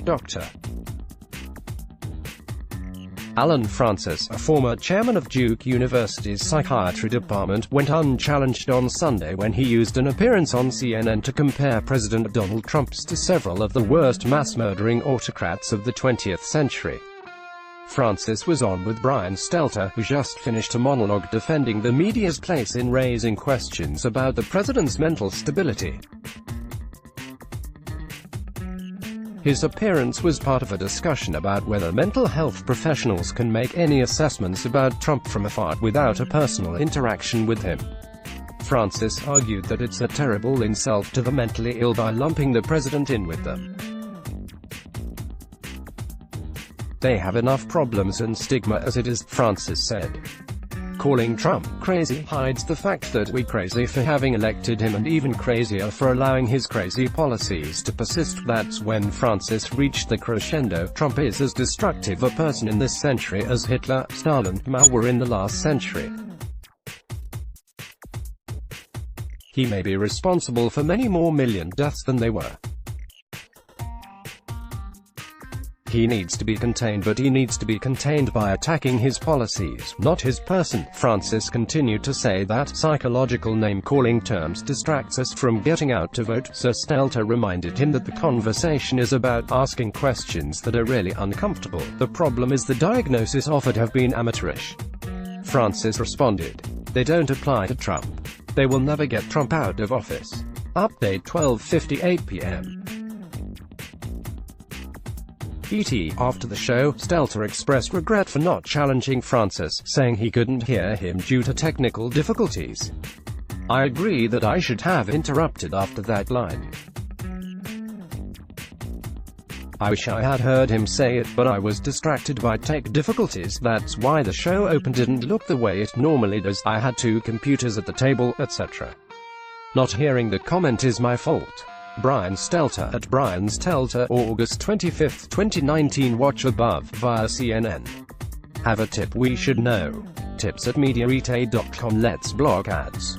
Dr. Alan Francis, a former chairman of Duke University's Psychiatry department, went unchallenged on Sunday when he used an appearance on CNN to compare President Donald Trump to several of the worst mass-murdering autocrats of the 20th century. Francis was on with Brian Stelter, who just finished a monologue defending the media's place in raising questions about the president's mental stability. His appearance was part of a discussion about whether mental health professionals can make any assessments about Trump from afar without a personal interaction with him. Francis argued that it's a terrible insult to the mentally ill by lumping the president in with them. They have enough problems and stigma as it is, Francis said. Calling Trump crazy hides the fact that we're crazy for having elected him and even crazier for allowing his crazy policies to persist. That's when Francis reached the crescendo. Trump is as destructive a person in this century as Hitler, Stalin, Mao were in the last century. He may be responsible for many more million deaths than they were. He needs to be contained, but he needs to be contained by attacking his policies, not his person. Francis continued to say that psychological name-calling terms distracts us from getting out to vote. Sir Stelter reminded him that the conversation is about asking questions that are really uncomfortable. The problem is the diagnosis offered have been amateurish. Francis responded, "They don't apply to Trump. They will never get Trump out of office." Update 12:58 p.m. ET. After the show, Stelter expressed regret for not challenging Francis, saying he couldn't hear him due to technical difficulties. "I agree that I should have interrupted after that line. I wish I had heard him say it, but I was distracted by tech difficulties. That's why the show didn't look the way it normally does. I had two computers at the table, etc. Not hearing the comment is my fault." Brian Stelter, at Brian Stelter, August 25, 2019. Watch above, via CNN. Have a tip we should know. Tips at MediaEte.com. Let's block ads.